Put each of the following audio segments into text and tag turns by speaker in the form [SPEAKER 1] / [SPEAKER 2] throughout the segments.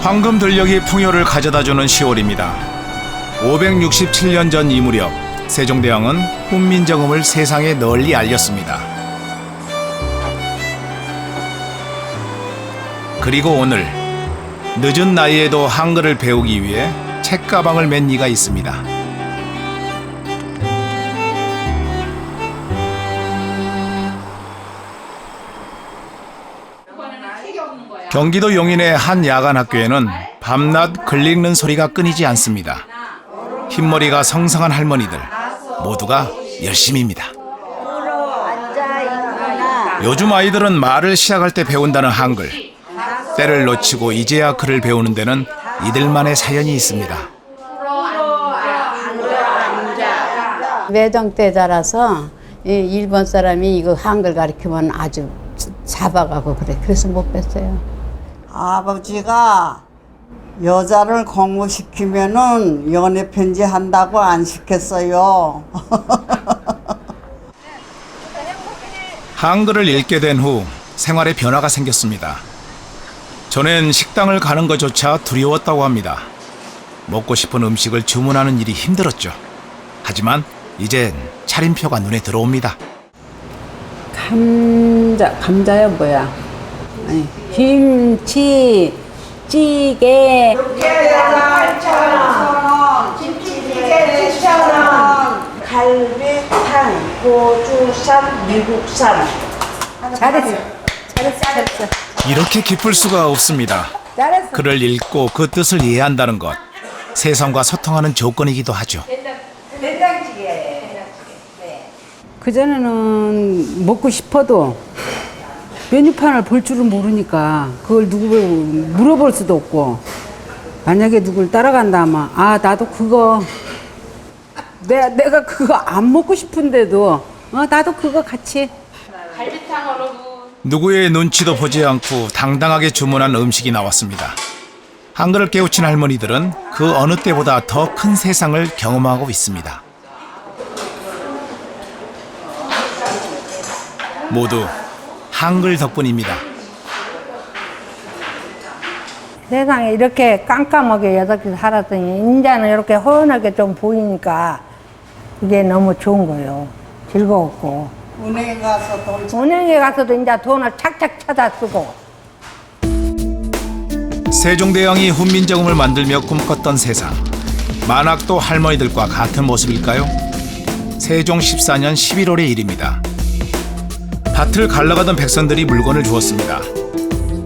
[SPEAKER 1] 황금 들녘이 풍요를 가져다주는 10월입니다. 567년 전 이 무렵 세종대왕은 훈민정음을 세상에 널리 알렸습니다. 그리고 오늘 늦은 나이에도 한글을 배우기 위해 책가방을 맨 이가 있습니다. 경기도 용인의 한 야간 학교에는 밤낮 글 읽는 소리가 끊이지 않습니다. 흰머리가 성성한 할머니들 모두가 열심입니다. 요즘 아이들은 말을 시작할 때 배운다는 한글. 때를 놓치고 이제야 글을 배우는 데는 이들만의 사연이 있습니다.
[SPEAKER 2] 외정 때 자라서 일본 사람이 이거 한글 가르치면 아주 잡아가고 그래. 그래서 못 뺐어요.
[SPEAKER 3] 아버지가 여자를 공부시키면은 연애 편지 한다고 안 시켰어요.
[SPEAKER 1] 한글을 읽게 된 후 생활에 변화가 생겼습니다. 전엔 식당을 가는 것조차 두려웠다고 합니다. 먹고 싶은 음식을 주문하는 일이 힘들었죠. 하지만 이젠 차림표가 눈에 들어옵니다.
[SPEAKER 2] 감자야 뭐야? 아니, 김치, 찌개.
[SPEAKER 3] 육개장 8,000원, 김치찌개 7,000원, 갈비탕, 호주산, 미국산.
[SPEAKER 2] 잘했어.
[SPEAKER 1] 이렇게 기쁠 수가 없습니다.
[SPEAKER 2] 잘했어.
[SPEAKER 1] 글을 읽고 그 뜻을 이해한다는 것, 세상과 소통하는 조건이기도 하죠.
[SPEAKER 4] 그전에는 먹고 싶어도 메뉴판을 볼 줄은 모르니까 그걸 누구 물어볼 수도 없고, 만약에 누굴 따라간다 하면 나도 그거 내가 그거 안 먹고 싶은데도 나도 그거 같이.
[SPEAKER 1] 누구의 눈치도 보지 않고 당당하게 주문한 음식이 나왔습니다. 한글을 깨우친 할머니들은 그 어느 때보다 더 큰 세상을 경험하고 있습니다. 모두 한글 덕분입니다.
[SPEAKER 5] 세상에 이렇게 깜깜하게 여덟 살았더니 이제는 이렇게 훤하게 좀 보이니까 이게 너무 좋은 거예요. 즐거웠고.
[SPEAKER 3] 은행에 가서 돈
[SPEAKER 5] 은행에 가서도 이제 돈을 착착 찾아 쓰고.
[SPEAKER 1] 세종대왕이 훈민정음을 만들며 꿈꿨던 세상. 만학도 할머니들과 같은 모습일까요? 세종 14년 11월의 일입니다. 밭을 갈라가던 백성들이 물건을 주었습니다.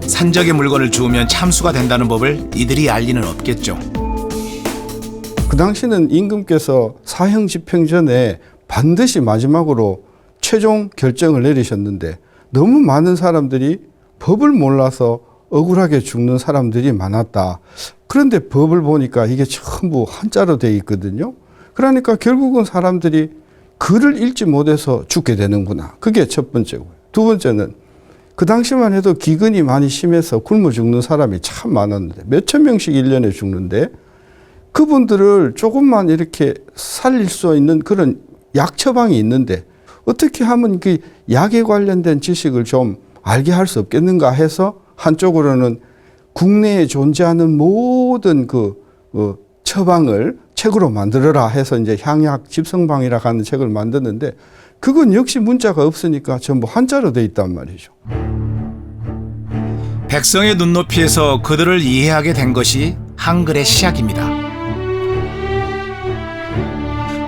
[SPEAKER 1] 산적의 물건을 주우면 참수가 된다는 법을 이들이 알 리는 없겠죠.
[SPEAKER 6] 그 당시는 임금께서 사형 집행 전에 반드시 마지막으로 최종 결정을 내리셨는데, 너무 많은 사람들이 법을 몰라서 억울하게 죽는 사람들이 많았다. 그런데 법을 보니까 이게 전부 한자로 돼 있거든요. 그러니까 결국은 사람들이 글을 읽지 못해서 죽게 되는구나. 그게 첫 번째고요. 두 번째는 그 당시만 해도 기근이 많이 심해서 굶어 죽는 사람이 참 많았는데, 몇천 명씩 1년에 죽는데, 그분들을 조금만 이렇게 살릴 수 있는 그런 약 처방이 있는데 어떻게 하면 그 약에 관련된 지식을 좀 알게 할 수 없겠는가 해서, 한쪽으로는 국내에 존재하는 모든 처방을 책으로 만들어라 해서 이제 향약 집성방이라고 하는 책을 만드는데, 그건 역시 문자가 없으니까 전부 한자로 돼 있단 말이죠.
[SPEAKER 1] 백성의 눈높이에서 그들을 이해하게 된 것이 한글의 시작입니다.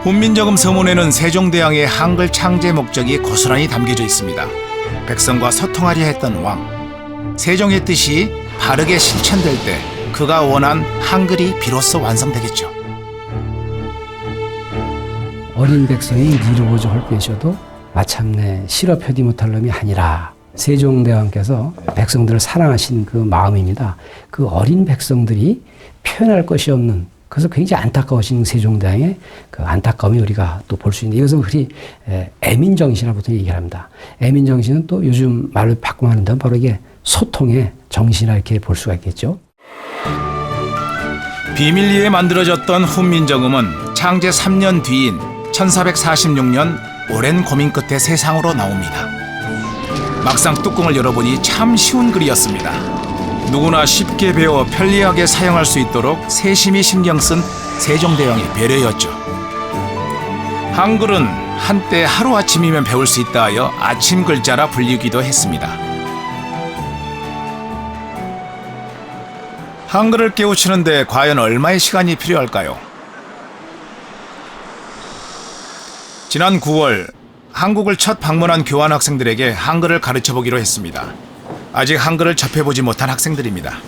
[SPEAKER 1] 훈민정음 서문에는 세종대왕의 한글 창제 목적이 고스란히 담겨져 있습니다. 백성과 소통하려 했던 왕. 세종의 뜻이 바르게 실천될 때 그가 원한 한글이 비로소 완성되겠죠.
[SPEAKER 7] 어린 백성이 이루어져 할 것이어도 마침내 실어 펴지 못할 놈이 아니라, 세종대왕께서 백성들을 사랑하신 그 마음입니다. 그 어린 백성들이 표현할 것이 없는, 그래서 굉장히 안타까우신 세종대왕의 그 안타까움이 우리가 또 볼 수 있는데, 이것은 우리 애민정신이라고 보통 얘기합니다. 애민정신은 또 요즘 말로 바꾸면 하는데 바로 이게 소통의 정신이라 이렇게 볼 수가 있겠죠.
[SPEAKER 1] 비밀리에 만들어졌던 훈민정음은 창제 3년 뒤인 1446년 오랜 고민 끝에 세상으로 나옵니다. 막상 뚜껑을 열어보니 참 쉬운 글이었습니다. 누구나 쉽게 배워 편리하게 사용할 수 있도록 세심히 신경 쓴 세종대왕의 배려였죠. 한글은 한때 하루아침이면 배울 수 있다 하여 아침 글자라 불리기도 했습니다. 한글을 깨우치는데 과연 얼마의 시간이 필요할까요? 지난 9월 한국을 첫 방문한 교환학생들에게 한글을 가르쳐보기로 했습니다. 아직 한글을 접해보지 못한 학생들입니다.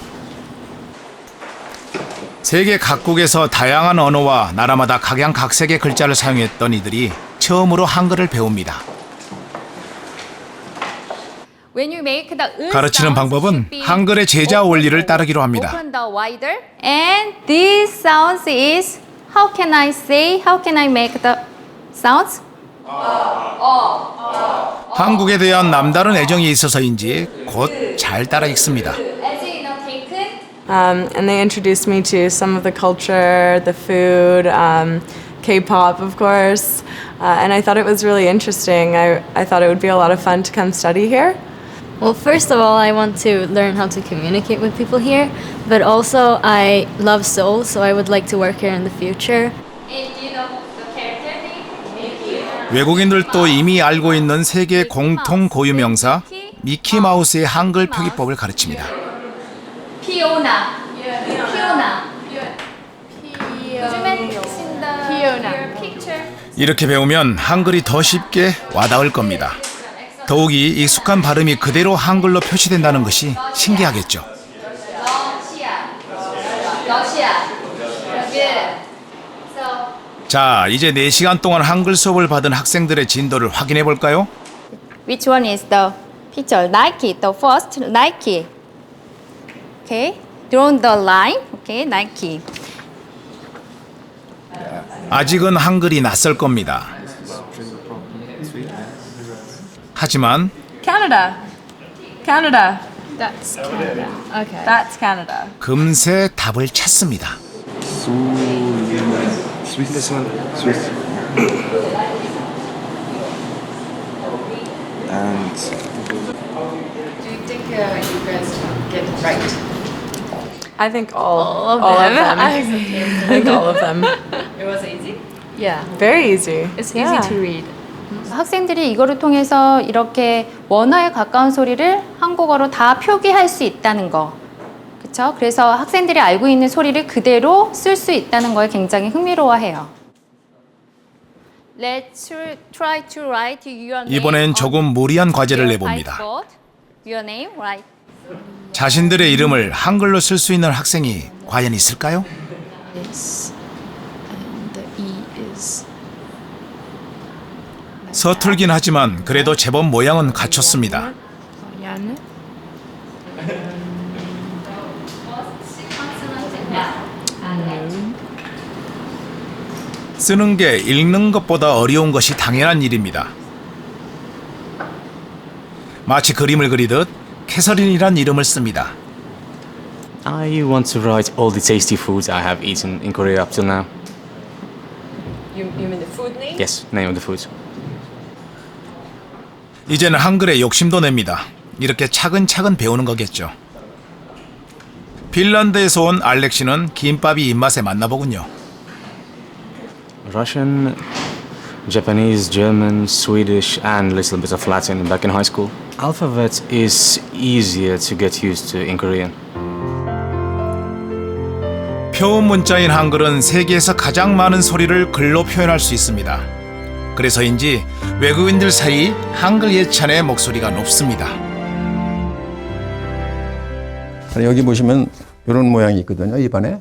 [SPEAKER 1] 세계 각국에서 다양한 언어와 나라마다 각양각색의 글자를 사용했던 이들이 처음으로 한글을 배웁니다. 가르치는 방법은 한글의 제자 원리를 따르기로 합니다.
[SPEAKER 8] And this sounds is how can I make the sounds?
[SPEAKER 1] 한국에 대한 남다른 애정이 있어서인지 곧 잘 따라 읽습니다.
[SPEAKER 9] And they introduced me to some of the culture, the food, K-pop, of course. And I thought it was really interesting. I thought it would be a lot of fun to come study here.
[SPEAKER 8] Well, first of all, I want to learn how to communicate with people here, but also I love Seoul, so I would like to work here in the future.
[SPEAKER 1] 외국인들도 이미 알고 있는 세계 공통 고유명사 미키마우스의 한글 표기법을 가르칩니다.
[SPEAKER 8] 피오나.
[SPEAKER 1] 이렇게 배우면 한글이 더 쉽게 와닿을 겁니다. 더욱이 익숙한 발음이 그대로 한글로 표시된다는 것이 신기하겠죠. 자, 이제 4시간 동안 한글 수업을 받은 학생들의 진도를 확인해 볼까요?
[SPEAKER 8] Which one is the picture? Nike, the first Nike. Okay, drawn the line. Okay, Nike.
[SPEAKER 1] 아직은 한글이 낯설 겁니다. 하지만
[SPEAKER 9] Canada. Canada.
[SPEAKER 8] That's Canada. Okay.
[SPEAKER 9] That's Canada.
[SPEAKER 1] 금세 답을 찾습니다.
[SPEAKER 10] Swiss. This one, Swiss. And
[SPEAKER 8] Do you think you guys get it right?
[SPEAKER 9] I think all of them. I think all of them.
[SPEAKER 8] It was easy. Yeah.
[SPEAKER 9] Very easy.
[SPEAKER 8] It's easy to read. 학생들이 이거를 통해서 이렇게 원어에 가까운 소리를 한국어로 다 표기할 수 있다는 거. 그렇죠? 그래서 학생들이 알고 있는 소리를 그대로 쓸 수 있다는 거에 굉장히 흥미로워해요. Let's try to write your name.
[SPEAKER 1] 이번엔 조금 무리한 과제를 내봅니다.
[SPEAKER 8] Your name, right?
[SPEAKER 1] 자신들의 이름을 한글로 쓸 수 있는 학생이 과연 있을까요?
[SPEAKER 8] Yes. And the E is.
[SPEAKER 1] 서툴긴 하지만 그래도 제법 모양은 갖췄습니다. 쓰는 게 읽는 것보다 어려운 것이 당연한 일입니다. 마치 그림을 그리듯 캐서린이란 이름을 씁니다.
[SPEAKER 10] I want to write all the tasty foods I have eaten in Korea up till now.
[SPEAKER 9] You mean the food name?
[SPEAKER 10] Yes, name of the foods.
[SPEAKER 1] 이제는 한글에 욕심도 냅니다. 이렇게 차근차근 배우는 거겠죠. 핀란드에서 온 알렉 씨는 김밥이 입맛에 맞나 보군요.
[SPEAKER 10] Russian, Japanese, German, Swedish, and a little bit of Latin back in high school. Alphabet is easier to get used to in Korean.
[SPEAKER 1] 표음 문자인 한글은 세계에서 가장 많은 소리를 글로 표현할 수 있습니다. 그래서인지 외국인들 사이 한글 예찬의 목소리가 높습니다.
[SPEAKER 11] 여기 보시면 이런 모양이 있거든요, 입안에.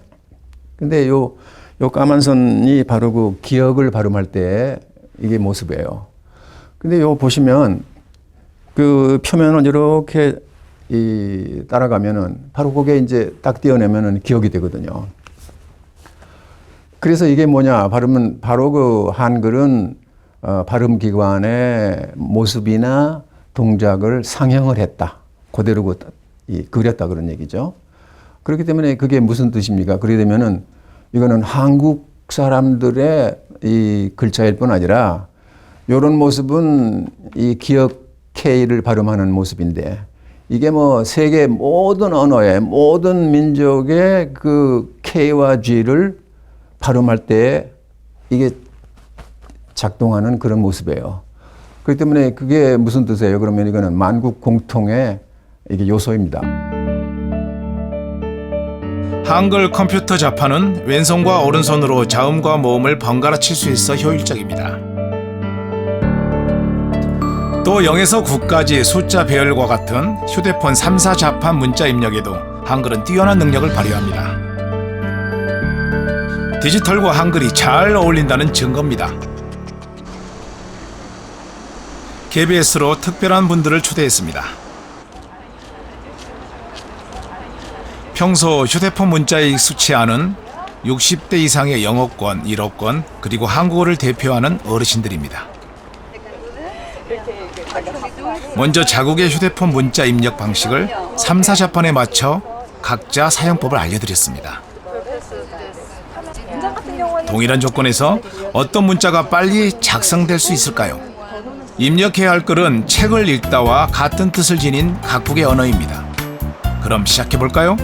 [SPEAKER 11] 근데 요 까만 선이 바로 그 기억을 발음할 때 이게 모습이에요. 근데 요 보시면 그 표면을 이렇게 따라가면은 바로 그게 이제 딱 떼어내면은 기억이 되거든요. 그래서 이게 뭐냐, 발음은 바로 그 한글은 발음 기관의 모습이나 동작을 상형을 했다. 그대로 그렸다 그런 얘기죠. 그렇기 때문에 그게 무슨 뜻입니까? 그러게 되면은 이거는 한국 사람들의 이 글자일 뿐 아니라 이런 모습은 이 기억 K를 발음하는 모습인데 이게 뭐 세계 모든 언어의 모든 민족의 그 K와 G를 발음할 때 이게 작동하는 그런 모습이에요. 그렇기 때문에 그게 무슨 뜻이에요? 그러면 이거는 만국 공통의 이게 요소입니다.
[SPEAKER 1] 한글 컴퓨터 자판은 왼손과 오른손으로 자음과 모음을 번갈아 칠 수 있어 효율적입니다. 또 0에서 9까지 숫자 배열과 같은 휴대폰 3, 4 자판 문자 입력에도 한글은 뛰어난 능력을 발휘합니다. 디지털과 한글이 잘 어울린다는 증거입니다. KBS로 특별한 분들을 초대했습니다. 평소 휴대폰 문자에 익숙치 않은 60대 이상의 영어권, 일어권, 그리고 한국어를 대표하는 어르신들입니다. 먼저 자국의 휴대폰 문자 입력 방식을 3, 4 자판에 맞춰 각자 사용법을 알려드렸습니다. 동일한 조건에서 어떤 문자가 빨리 작성될 수 있을까요? 입력해야 할 글은 책을 읽다와 같은 뜻을 지닌 각국의 언어입니다. 그럼 시작해볼까요?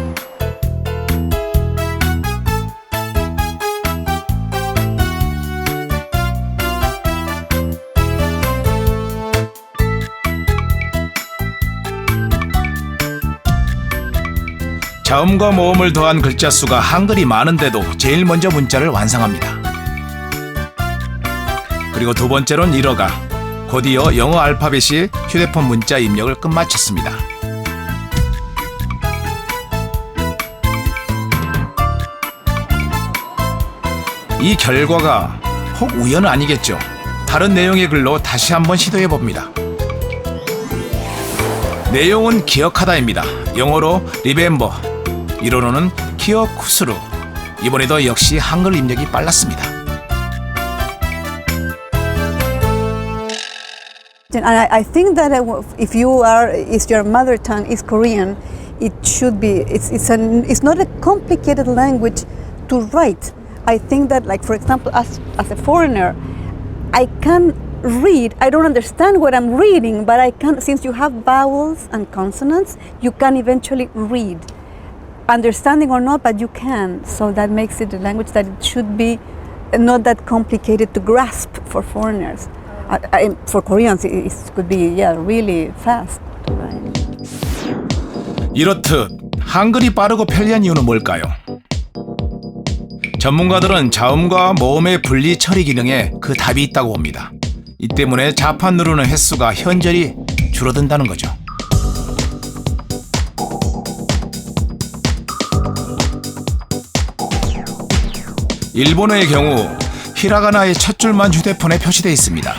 [SPEAKER 1] 자음과 모음을 더한 글자 수가 한글이 많은데도 제일 먼저 문자를 완성합니다. 그리고 두 번째로는 일어가, 곧이어 영어 알파벳이 휴대폰 문자 입력을 끝마쳤습니다. 이 결과가 혹 우연은 아니겠죠. 다른 내용의 글로 다시 한번 시도해 봅니다. 내용은 기억하다입니다. 영어로 remember, 일어로는 키어쿠스루. 이번에도 역시 한글 입력이 빨랐습니다.
[SPEAKER 12] I think that if your mother tongue is Korean, it should be. It's not a complicated language to write. I think that, like for example, as a foreigner, I can read. I don't understand what I'm reading, but I can. Since you have vowels and consonants, you can eventually read. Understanding or not, but you can. So that makes it a language that it should be not that complicated to grasp for foreigners. For Koreans, it could be really fast.
[SPEAKER 1] 이렇듯 한글이 빠르고 편리한 이유는 뭘까요? 전문가들은 자음과 모음의 분리 처리 기능에 그 답이 있다고 봅니다. 이 때문에 자판 누르는 횟수가 현저히 줄어든다는 거죠. 일본어의 경우 히라가나의 첫 줄만 휴대폰에 표시되어 있습니다.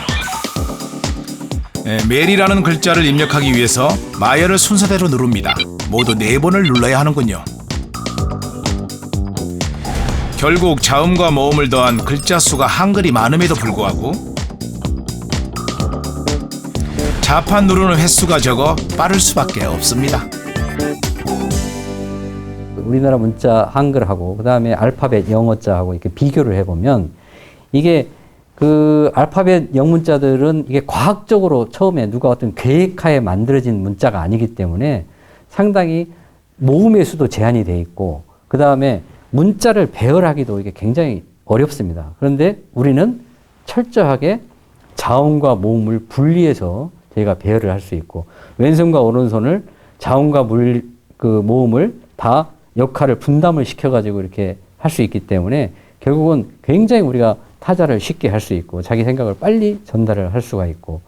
[SPEAKER 1] 메리라는 글자를 입력하기 위해서 마야를 순서대로 누릅니다. 모두 4번을 눌러야 하는군요. 결국 자음과 모음을 더한 글자 수가 한글이 많음에도 불구하고 자판 누르는 횟수가 적어 빠를 수밖에 없습니다.
[SPEAKER 7] 우리나라 문자 한글하고 그다음에 알파벳 영어자하고 이렇게 비교를 해보면 이게 그 알파벳 영문자들은 이게 과학적으로 처음에 누가 어떤 계획하에 만들어진 문자가 아니기 때문에 상당히 모음의 수도 제한이 돼 있고 그다음에 문자를 배열하기도 이게 굉장히 어렵습니다. 그런데 우리는 철저하게 자음과 모음을 분리해서 저희가 배열을 할 수 있고 왼손과 오른손을 자음과 모음을 다 역할을 분담을 시켜가지고 이렇게 할 수 있기 때문에 결국은 굉장히 우리가 타자를 쉽게 할 수 있고 자기 생각을 빨리 전달을 할 수가 있고.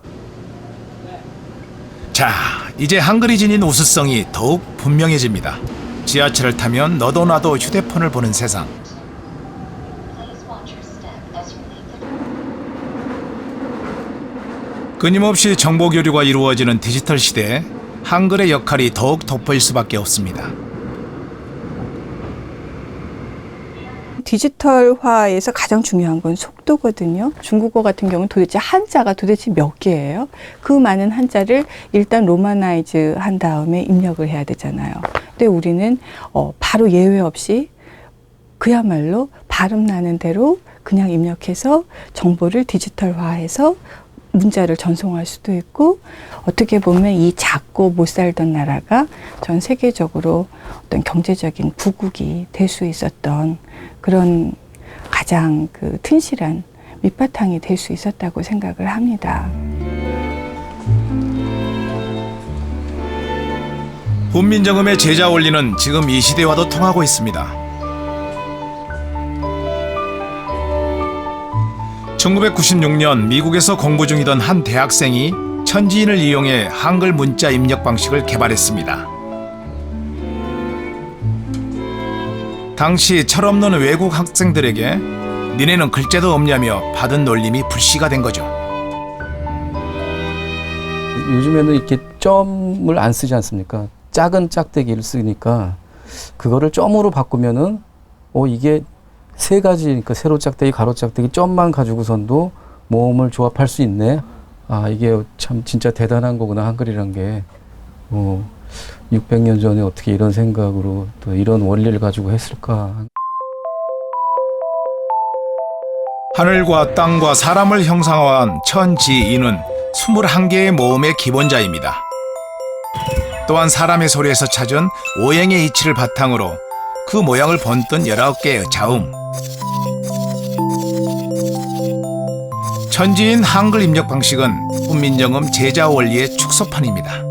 [SPEAKER 1] 자, 이제 한글이 지닌 우수성이 더욱 분명해집니다. 지하철을 타면 너도 나도 휴대폰을 보는 세상. 끊임없이 정보 교류가 이루어지는 디지털 시대에 한글의 역할이 더욱 돋보일 수밖에 없습니다.
[SPEAKER 13] 디지털화에서 가장 중요한 건 속도거든요. 중국어 같은 경우는 도대체 한자가 도대체 몇 개예요? 그 많은 한자를 일단 로마나이즈 한 다음에 입력을 해야 되잖아요. 근데 우리는 바로 예외 없이 그야말로 발음 나는 대로 그냥 입력해서 정보를 디지털화해서 문자를 전송할 수도 있고 어떻게 보면 이 작고 못 살던 나라가 전 세계적으로 어떤 경제적인 부국이 될 수 있었던 그런 가장 그 튼실한 밑바탕이 될 수 있었다고 생각을 합니다.
[SPEAKER 1] 훈민정음의 제자 원리는 지금 이 시대와도 통하고 있습니다. 1996년 미국에서 공부 중이던 한 대학생이 천지인을 이용해 한글 문자 입력 방식을 개발했습니다. 당시 철없는 외국 학생들에게 니네는 글자도 없냐며 받은 놀림이 불씨가 된 거죠.
[SPEAKER 14] 요즘에는 이렇게 점을 안 쓰지 않습니까? 작은 짝대기를 쓰니까 그거를 점으로 바꾸면은 이게 세 가지, 그러니까 세로 짝대기, 가로 짝대기, 점만 가지고선도 모음을 조합할 수 있네. 아, 이게 참 진짜 대단한 거구나, 한글이란 게. 600년 전에 어떻게 이런 생각으로 또 이런 원리를 가지고 했을까.
[SPEAKER 1] 하늘과 땅과 사람을 형상화한 천지인은 21개의 모음의 기본자입니다. 또한 사람의 소리에서 찾은 오행의 이치를 바탕으로 그 모양을 본뜬 19개의 자음. 천지인 한글 입력 방식은 훈민정음 제자 원리의 축소판입니다.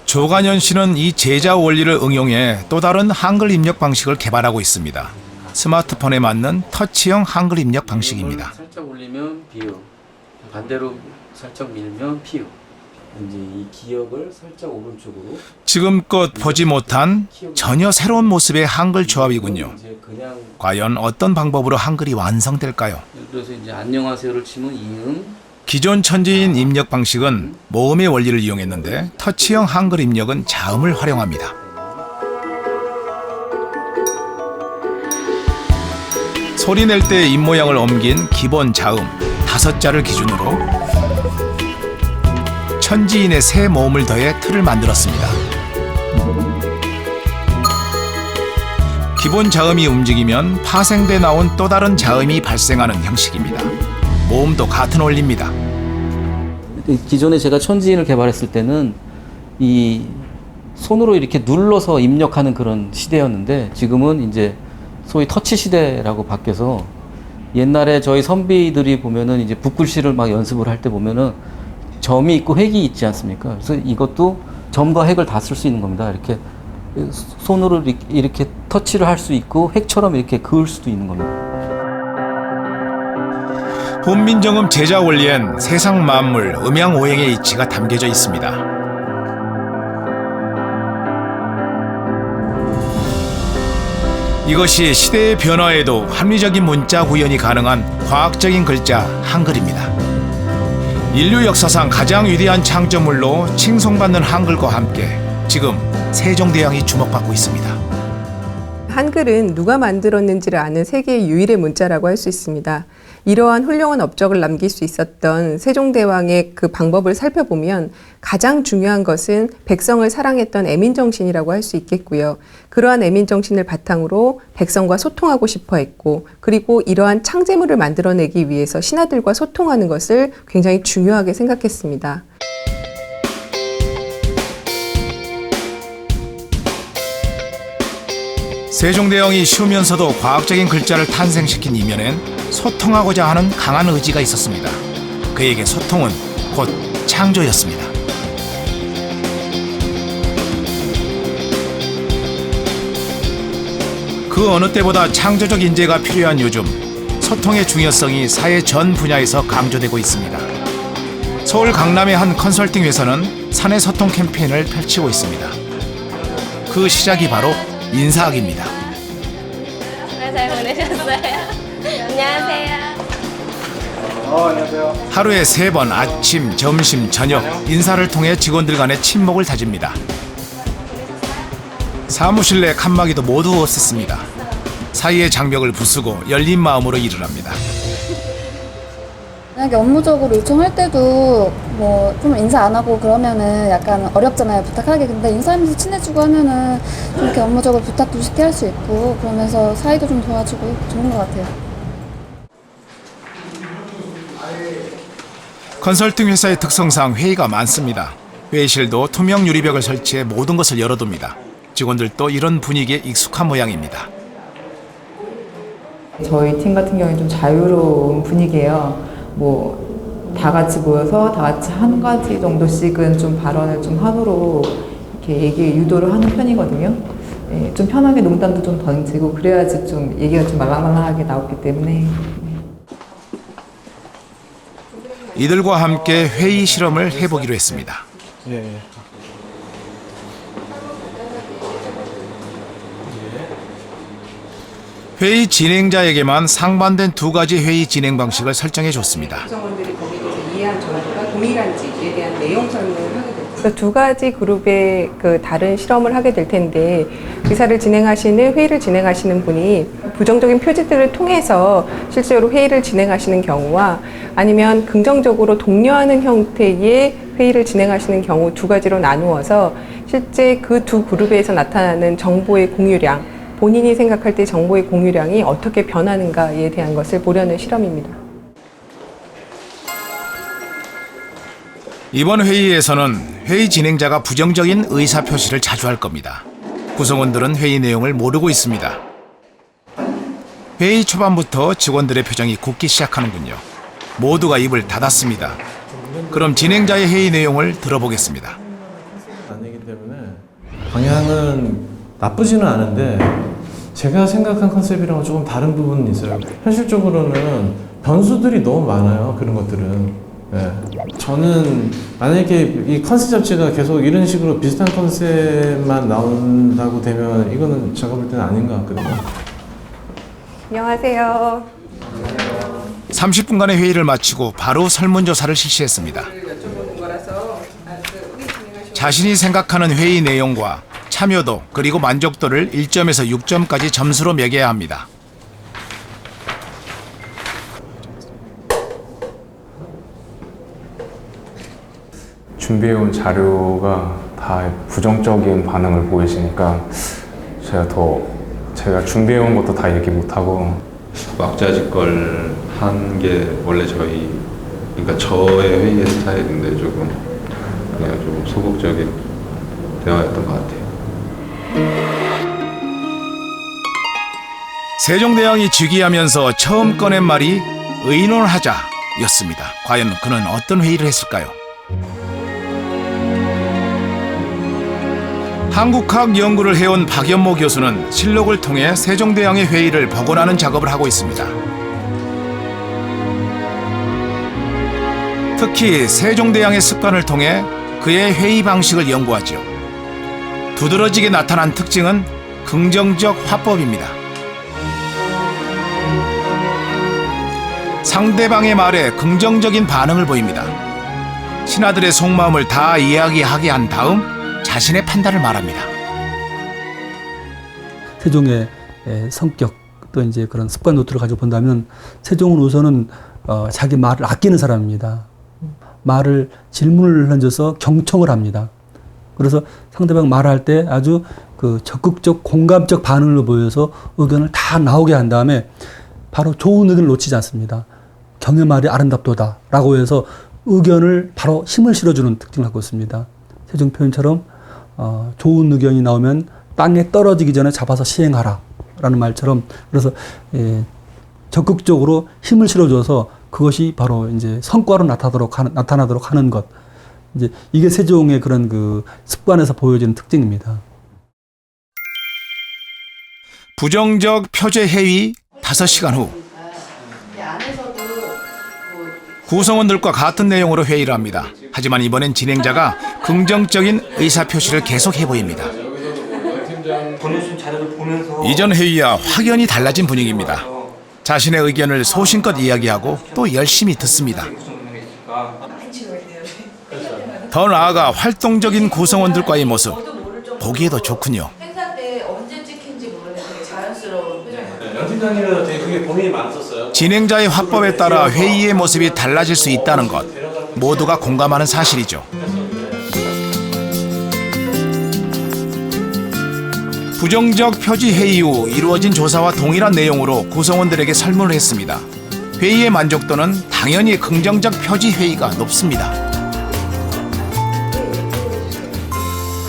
[SPEAKER 1] 조관현 씨는 이 제자 원리를 응용해 또 다른 한글 입력 방식을 개발하고 있습니다. 스마트폰에 맞는 터치형 한글 입력 방식입니다.
[SPEAKER 14] 살짝 올리면 비읍, 반대로 살짝 밀면 피읍. 이제 이 기역을 살짝 오른쪽으로.
[SPEAKER 1] 지금껏 보지 못한 전혀 새로운 모습의 한글 조합이군요. 과연 어떤 방법으로 한글이 완성될까요?
[SPEAKER 14] 예를 들어서 이제 안녕하세요를 치면 이음.
[SPEAKER 1] 기존 천지인 입력 방식은 모음의 원리를 이용했는데 터치형 한글 입력은 자음을 활용합니다. 소리 낼 때 입모양을 옮긴 기본 자음 5자를 기준으로 천지인의 새 모음을 더해 틀을 만들었습니다. 기본 자음이 움직이면 파생돼 나온 또 다른 자음이 발생하는 형식입니다. 모음도 같은 원리입니다.
[SPEAKER 14] 기존에 제가 천지인을 개발했을 때는 이 손으로 이렇게 눌러서 입력하는 그런 시대였는데 지금은 이제 소위 터치 시대라고 바뀌어서 옛날에 저희 선비들이 보면은 이제 붓글씨를 막 연습을 할 때 보면은 점이 있고 획이 있지 않습니까? 그래서 이것도 점과 획을 다 쓸 수 있는 겁니다. 이렇게 손으로 이렇게 터치를 할 수 있고 획처럼 이렇게 그을 수도 있는 겁니다.
[SPEAKER 1] 훈민정음 제자 원리엔 세상 만물, 음양 오행의 이치가 담겨져 있습니다. 이것이 시대의 변화에도 합리적인 문자 구현이 가능한 과학적인 글자 한글입니다. 인류 역사상 가장 위대한 창조물로 칭송받는 한글과 함께 지금 세종대왕이 주목받고 있습니다.
[SPEAKER 15] 한글은 누가 만들었는지를 아는 세계 유일의 문자라고 할 수 있습니다. 이러한 훌륭한 업적을 남길 수 있었던 세종대왕의 그 방법을 살펴보면 가장 중요한 것은 백성을 사랑했던 애민정신이라고 할 수 있겠고요. 그러한 애민정신을 바탕으로 백성과 소통하고 싶어 했고, 그리고 이러한 창제물을 만들어내기 위해서 신하들과 소통하는 것을 굉장히 중요하게 생각했습니다.
[SPEAKER 1] 세종대왕이 쉬우면서도 과학적인 글자를 탄생시킨 이면엔 소통하고자 하는 강한 의지가 있었습니다. 그에게 소통은 곧 창조였습니다. 그 어느 때보다 창조적 인재가 필요한 요즘, 소통의 중요성이 사회 전 분야에서 강조되고 있습니다. 서울 강남의 한 컨설팅 회사는 사내 소통 캠페인을 펼치고 있습니다. 그 시작이 바로 인사학입니다.
[SPEAKER 16] 잘 보내셨어요? 안녕하세요.
[SPEAKER 1] 안녕하세요. 하루에 3번 아침, 점심, 저녁 인사를 통해 직원들 간의 친목을 다집니다. 사무실 내 칸막이도 모두 없앴습니다. 사이의 장벽을 부수고 열린 마음으로 일을 합니다.
[SPEAKER 17] 만약에 업무적으로 요청할 때도 뭐 좀 인사 안 하고 그러면은 약간 어렵잖아요, 부탁하기. 근데 인사하면서 친해지고 하면은 좀 이렇게 업무적으로 부탁도 쉽게 할 수 있고 그러면서 사이도 좀 도와주고 좋은 것 같아요.
[SPEAKER 1] 컨설팅 회사의 특성상 회의가 많습니다. 회의실도 투명 유리벽을 설치해 모든 것을 열어둡니다. 직원들도 이런 분위기에 익숙한 모양입니다.
[SPEAKER 18] 저희 팀 같은 경우에 좀 자유로운 분위기예요. 뭐 다 같이 모여서 다 같이 한 가지 정도씩은 좀 발언을 좀 하도록 이렇게 얘기 유도를 하는 편이거든요. 예, 좀 편하게 농담도 좀 던지고 그래야지 좀 얘기가 좀 말랑말랑하게 나오기 때문에.
[SPEAKER 1] 이들과 함께 회의 실험을 해보기로 했습니다. 회의 진행자에게만 상반된 두 가지 회의 진행 방식을 설정해 줬습니다.
[SPEAKER 15] 구성원들이 거기에 대해서 이해한 정도가 동일한지에 대한 내용 설명을 하게 됩니다. 그래서 두 가지 그룹의 그 다른 실험을 하게 될 텐데 회의를 진행하시는 분이 부정적인 표지들을 통해서 실제로 회의를 진행하시는 경우와 아니면 긍정적으로 독려하는 형태의 회의를 진행하시는 경우 두 가지로 나누어서 실제 그 두 그룹에서 나타나는 정보의 공유량, 본인이 생각할 때 정보의 공유량이 어떻게 변하는가에 대한 것을 보려는 실험입니다.
[SPEAKER 1] 이번 회의에서는 회의 진행자가 부정적인 의사표시를 자주 할 겁니다. 구성원들은 회의 내용을 모르고 있습니다. 회의 초반부터 직원들의 표정이 굳기 시작하는군요. 모두가 입을 닫았습니다. 그럼 진행자의 회의 내용을 들어보겠습니다.
[SPEAKER 19] 아니기 때문에 방향은 나쁘지는 않은데 제가 생각한 컨셉이랑은 조금 다른 부분이 있어요. 현실적으로는 변수들이 너무 많아요. 그런 것들은. 네. 저는 만약에 이 컨셉 잡지가 계속 이런 식으로 비슷한 컨셉만 나온다고 되면 이거는 제가 볼 때는 아닌 것 같거든요.
[SPEAKER 15] 안녕하세요.
[SPEAKER 1] 30분간의 회의를 마치고 바로 설문조사를 실시했습니다. 자신이 생각하는 회의 내용과 참여도 그리고 만족도를 1점에서 6점까지 점수로 매겨야 합니다.
[SPEAKER 20] 준비해온 자료가 다 부정적인 반응을 보이시니까 제가 준비해온 것도 다 얘기 못하고
[SPEAKER 21] 왁자지껄 한 게 원래 그러니까 저의 회의의 스타일인데 조금 그냥 좀 소극적인 대화였던 것 같아요.
[SPEAKER 1] 세종대왕이 즉위하면서 처음 꺼낸 말이 의논하자였습니다. 과연 그는 어떤 회의를 했을까요? 한국학 연구를 해온 박연모 교수는 실록을 통해 세종대왕의 회의를 복원하는 작업을 하고 있습니다. 특히 세종대왕의 습관을 통해 그의 회의 방식을 연구하죠. 두드러지게 나타난 특징은 긍정적 화법입니다. 상대방의 말에 긍정적인 반응을 보입니다. 신하들의 속마음을 다 이야기하게 한 다음 자신의 판단을 말합니다.
[SPEAKER 22] 세종의 성격 또 이제 그런 습관 노트를 가지고 본다면 세종은 우선은 자기 말을 아끼는 사람입니다. 말을 질문을 던져서 경청을 합니다. 그래서 상대방 말할 때 아주 그 적극적 공감적 반응을 보여서 의견을 다 나오게 한 다음에 바로 좋은 의견을 놓치지 않습니다. 경의 말이 아름답도다라고 해서 의견을 바로 힘을 실어주는 특징을 갖고 있습니다. 세종 표현처럼 좋은 의견이 나오면 땅에 떨어지기 전에 잡아서 시행하라 라는 말처럼 그래서 적극적으로 힘을 실어줘서 그것이 바로 이제 성과로 나타나도록 하는 것. 이제 이게 세종의 그런 그 습관에서 보여지는 특징입니다.
[SPEAKER 1] 부정적 표제 회의 5시간 후 구성원들과 같은 내용으로 회의를 합니다. 하지만 이번엔 진행자가 긍정적인 의사표시를 계속해 보입니다. 이전 회의와 확연히 달라진 분위기입니다. 자신의 의견을 소신껏 이야기하고 또 열심히 듣습니다. 더 나아가 활동적인 구성원들과의 모습 보기에도 좋군요.
[SPEAKER 23] 행사 때 언제 찍힌지 모르는데
[SPEAKER 18] 자연스러운 표정이에요.
[SPEAKER 19] 양 팀장님은 되게 그게 고민이 많았었어요.
[SPEAKER 1] 진행자의 화법에 따라 회의의 모습이 달라질 수 있다는 것, 모두가 공감하는 사실이죠. 부정적 표지 회의 후 이루어진 조사와 동일한 내용으로 구성원들에게 설문을 했습니다. 회의의 만족도는 당연히 긍정적 표지 회의가 높습니다.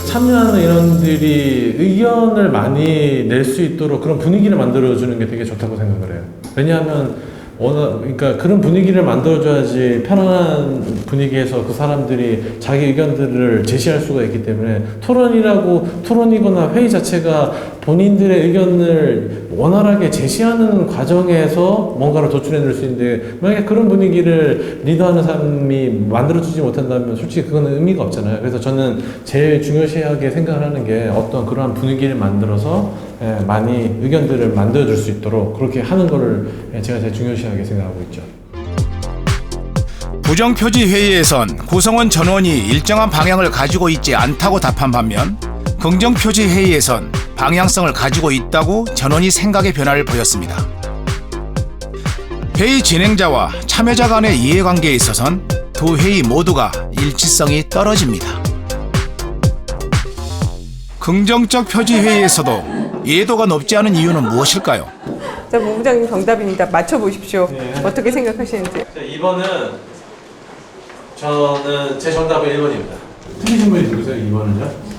[SPEAKER 19] 참여하는 인원들이 의견을 많이 낼 수 있도록 그런 분위기를 만들어주는 게 되게 좋다고 생각을 해요. 왜냐하면 그러니까 그런 분위기를 만들어줘야지 편안한 분위기에서 그 사람들이 자기 의견들을 제시할 수가 있기 때문에 토론이거나 회의 자체가 본인들의 의견을 원활하게 제시하는 과정에서 뭔가를 도출해낼 수 있는데 만약에 그런 분위기를 리더하는 사람이 만들어주지 못한다면 솔직히 그거는 의미가 없잖아요. 그래서 저는 제일 중요시하게 생각을 하는 게 어떤 그러한 분위기를 만들어서 많이 의견들을 만들어줄 수 있도록 그렇게 하는 거를 제가 제일 중요시하게 생각하고 있죠.
[SPEAKER 1] 부정표지 회의에선 구성원 전원이 일정한 방향을 가지고 있지 않다고 답한 반면 긍정표지 회의에선 방향성을 가지고 있다고 전원이 생각의 변화를 보였습니다. 회의 진행자와 참여자 간의 이해관계에 있어선 두 회의 모두가 일치성이 떨어집니다. 긍정적 표지 회의에서도 이해도가 높지 않은 이유는 무엇일까요?
[SPEAKER 15] 자, 본부장님 정답입니다. 맞춰보십시오. 어떻게 생각하시는지.
[SPEAKER 19] 자, 2번은 저는 제 정답은 1번입니다. 틀리신 분이 누구세요? 2번은요?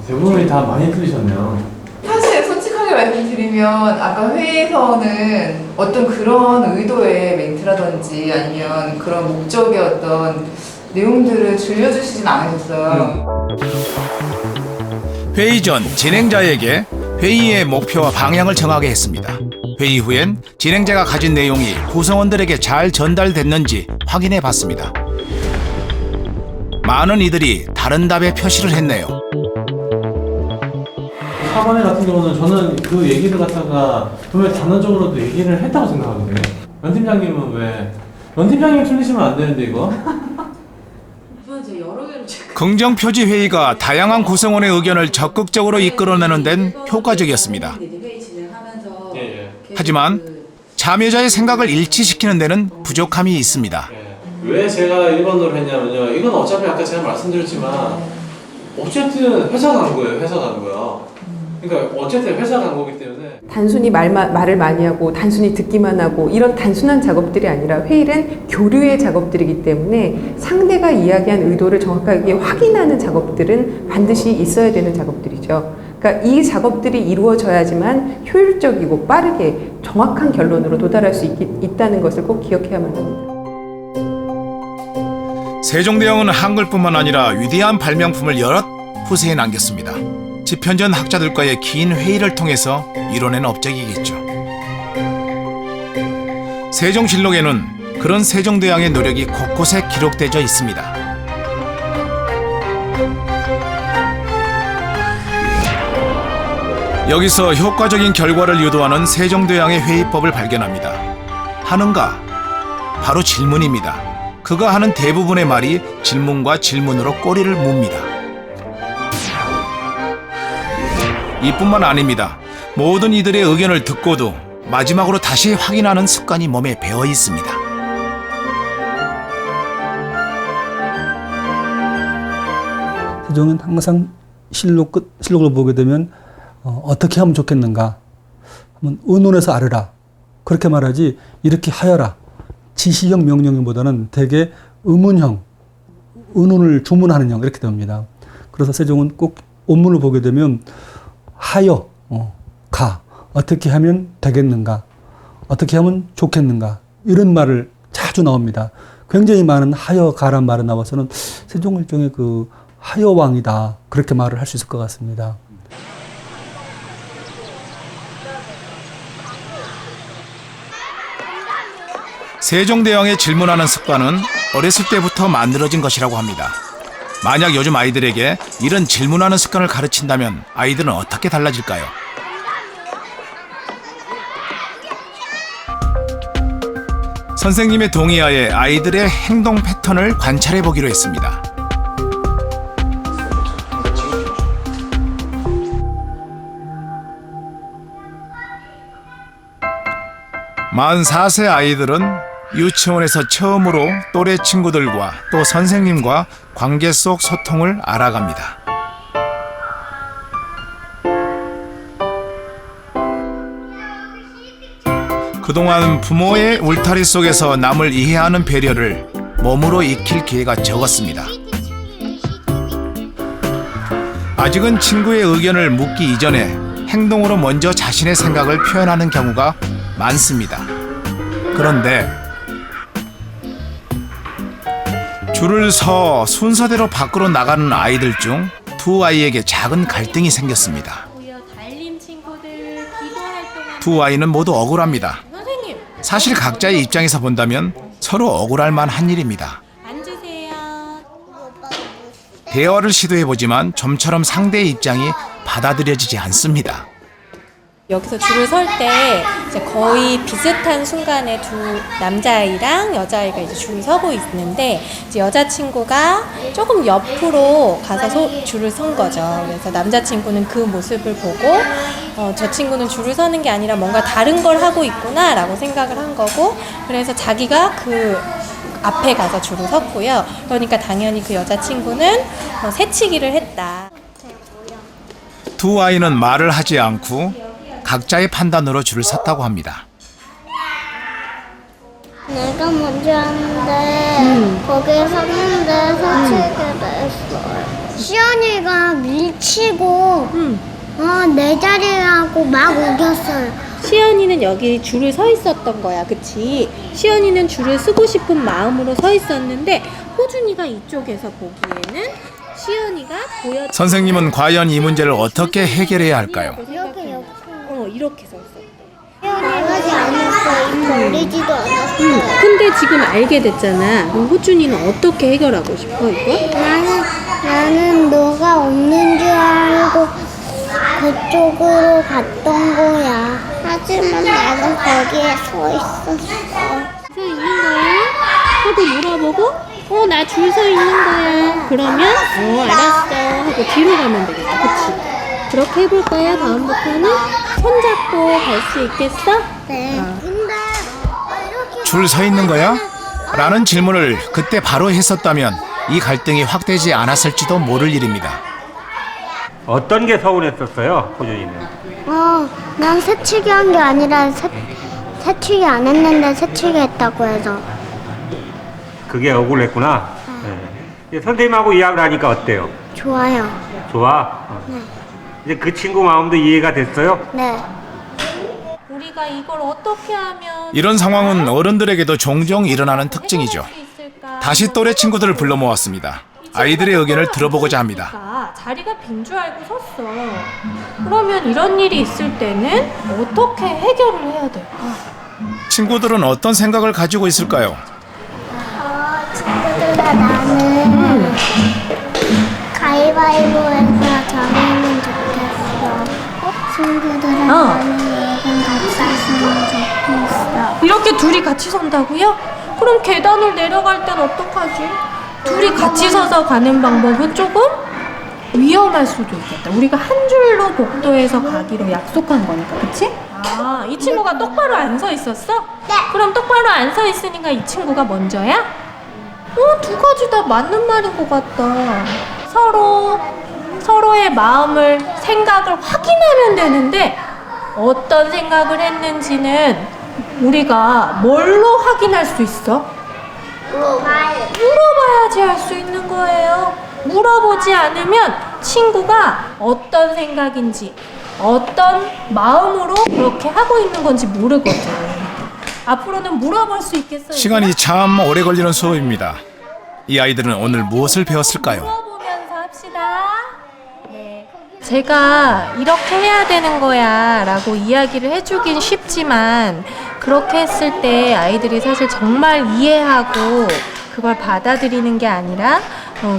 [SPEAKER 19] 대부분이 다 많이 틀리셨네요.
[SPEAKER 18] 사실 솔직하게 말씀드리면 아까 회의에서는 어떤 그런 의도의 멘트라든지 아니면 그런 목적의 어떤 내용들을 들려주시진 않으셨어요.
[SPEAKER 1] 회의 전 진행자에게 회의의 목표와 방향을 정하게 했습니다. 회의 후엔 진행자가 가진 내용이 구성원들에게 잘 전달됐는지 확인해 봤습니다. 많은 이들이 다른 답에 표시를 했네요.
[SPEAKER 19] 4번에 같은 경우는 저는 그 얘기를 갖다가 분명히 단어적으로도 얘기를 했다고 생각하거든요. 연 팀장님은 왜? 연 팀장님 틀리시면 안 되는데 이거?
[SPEAKER 1] 긍정 표지 회의가 다양한 구성원의 의견을 적극적으로 이끌어내는 데는 효과적이었습니다. 하지만 참여자의 생각을 일치시키는 데는 부족함이 있습니다.
[SPEAKER 19] 왜 제가 1번으로 했냐면요. 이건 어차피 아까 제가 말씀드렸지만 어쨌든 회사 간 거예요. 회사 간 거야. 그러니까 어쨌든 회사 간 거기 때문에
[SPEAKER 15] 단순히 말을 많이 하고 단순히 듣기만 하고 이런 단순한 작업들이 아니라 회의는 교류의 작업들이기 때문에 상대가 이야기한 의도를 정확하게 확인하는 작업들은 반드시 있어야 되는 작업들이죠. 그러니까 이 작업들이 이루어져야지만 효율적이고 빠르게 정확한 결론으로 도달할 수 있다는 것을 꼭 기억해야만 합니다.
[SPEAKER 1] 세종대왕은 한글뿐만 아니라 위대한 발명품을 여럿 후세에 남겼습니다. 집현전 학자들과의 긴 회의를 통해서 이뤄낸 업적이겠죠. 세종실록에는 그런 세종대왕의 노력이 곳곳에 기록되어 있습니다. 여기서 효과적인 결과를 유도하는 세종대왕의 회의법을 발견합니다. 하는가? 바로 질문입니다. 그가 하는 대부분의 말이 질문과 질문으로 꼬리를 뭅니다. 이뿐만 아닙니다. 모든 이들의 의견을 듣고도 마지막으로 다시 확인하는 습관이 몸에 배어 있습니다.
[SPEAKER 22] 세종은 항상 실록을 보게 되면 어떻게 하면 좋겠는가 하면 의논해서 아뢰라 그렇게 말하지 이렇게 하여라 지시형 명령보다는 대개 의문형 의논을 주문하는 형 이렇게 됩니다. 그래서 세종은 꼭 원문을 보게 되면 하여 가 어떻게 하면 되겠는가 어떻게 하면 좋겠는가 이런 말을 자주 나옵니다. 굉장히 많은 하여 가란 말이 나와서는 세종 일종의 그 하여왕이다 그렇게 말을 할 수 있을 것 같습니다.
[SPEAKER 1] 세종대왕의 질문하는 습관은 어렸을 때부터 만들어진 것이라고 합니다. 만약 요즘 아이들에게 이런 질문하는 습관을 가르친다면 아이들은 어떻게 달라질까요? 선생님의 동의하에 아이들의 행동 패턴을 관찰해 보기로 했습니다. 44세 아이들은 유치원에서 처음으로 또래 친구들과 또 선생님과 관계 속 소통을 알아갑니다. 그동안 부모의 울타리 속에서 남을 이해하는 배려를 몸으로 익힐 기회가 적었습니다. 아직은 친구의 의견을 묻기 이전에 행동으로 먼저 자신의 생각을 표현하는 경우가 많습니다. 그런데 줄을 서 순서대로 밖으로 나가는 아이들 중 두 아이에게 작은 갈등이 생겼습니다. 두 아이는 모두 억울합니다. 사실 각자의 입장에서 본다면 서로 억울할 만한 일입니다. 대화를 시도해보지만 좀처럼 상대의 입장이 받아들여지지 않습니다.
[SPEAKER 2] 여기서 줄을 설 때 이제 거의 비슷한 순간에 두 남자아이랑 여자아이가 이제 줄을 서고 있는데 이제 여자친구가 조금 옆으로 가서 줄을 선 거죠. 그래서 남자친구는 그 모습을 보고 저 친구는 줄을 서는 게 아니라 뭔가 다른 걸 하고 있구나라고 생각을 한 거고, 그래서 자기가 그 앞에 가서 줄을 섰고요. 그러니까 당연히 그 여자친구는 새치기를 했다.
[SPEAKER 1] 두 아이는 말을 하지 않고 각자의 판단으로 줄을 섰다고 합니다.
[SPEAKER 16] 내가 먼저 하는데 거기에 섰는데 새치기를 했어요. 시연이가 밀치고 내 자리라고 막 우겼어요.
[SPEAKER 2] 시연이는 여기 줄을 서 있었던 거야, 그치? 시연이는 줄을 서고 싶은 마음으로 서 있었는데 호준이가 이쪽에서 보기에는 시연이가 보여.
[SPEAKER 1] 선생님은 과연 이 문제를 어떻게 해결해야 할까요?
[SPEAKER 2] 이렇게 서 있었대.
[SPEAKER 16] 말하지 않았어. 걸리지도 않았어.
[SPEAKER 2] 근데 지금 알게 됐잖아. 그럼 호준이는 어떻게 해결하고 싶어, 이거?
[SPEAKER 16] 나는 너가 없는 줄 알고 그쪽으로 갔던 거야. 하지만 나는 거기에 서 있었어.
[SPEAKER 2] 서 있는 거야? 하고 물어보고 나 줄 서 있는 거야. 그러면 알았어 하고 뒤로 가면 되겠다. 그치? 그렇게 해볼 거야. 다음부터는 손잡고 갈 수 있겠어?
[SPEAKER 16] 네.
[SPEAKER 1] 줄 서 있는 거야? 라는 질문을 그때 바로 했었다면 이 갈등이 확대지 않았을지도 모를 일입니다.
[SPEAKER 4] 어떤 게 서운했었어요, 호준이는?
[SPEAKER 16] 난 새치기 한 게 아니라 새치기 안 했는데 새치기 했다고 해서.
[SPEAKER 4] 그게 억울했구나. 네. 선생님하고 이야기를 하니까 어때요?
[SPEAKER 16] 좋아요.
[SPEAKER 4] 좋아?
[SPEAKER 16] 네.
[SPEAKER 4] 이제 그 친구 마음도 이해가 됐어요?
[SPEAKER 16] 네.
[SPEAKER 2] 우리가 이걸 어떻게 하면
[SPEAKER 1] 이런 상황은 어른들에게도 종종 일어나는 특징이죠. 다시 또래 친구들을 불러 모았습니다. 아이들의 의견을 들어보고자 합니다.
[SPEAKER 2] 자리가 빈 줄 알고 섰어. 그러면 이런 일이 있을 때는 어떻게 해결을 해야 될까?
[SPEAKER 1] 친구들은 어떤 생각을 가지고 있을까요?
[SPEAKER 16] 친구들과 나는 가위바위보해서 정하면 좋겠어. 친구들은 나는 얘랑 같이 있으면 좋겠어.
[SPEAKER 2] 이렇게 둘이 같이 선다고요? 그럼 계단을 내려갈 땐 어떡하지? 둘이 같이 서서 가는 방법은 조금 위험할 수도 있겠다. 우리가 한 줄로 복도에서 가기로 약속한 거니까, 그치? 이 친구가 똑바로 안 서 있었어? 네. 그럼 똑바로 안 서 있으니까 이 친구가 먼저야? 두 가지 다 맞는 말인 것 같다. 서로의 마음을, 생각을 확인하면 되는데 어떤 생각을 했는지는 우리가 뭘로 확인할 수 있어? 물어봐야지 알 수 있는 거예요. 물어보지 않으면 친구가 어떤 생각인지, 어떤 마음으로 그렇게 하고 있는 건지 모르거든. 앞으로는 물어볼 수 있겠어요?
[SPEAKER 1] 시간이 참 오래 걸리는 수업입니다. 이 아이들은 오늘 무엇을 배웠을까요?
[SPEAKER 2] 물어보면서 합시다. 제가 이렇게 해야 되는 거야 라고 이야기를 해주긴 쉽지만 그렇게 했을 때 아이들이 사실 정말 이해하고 그걸 받아들이는 게 아니라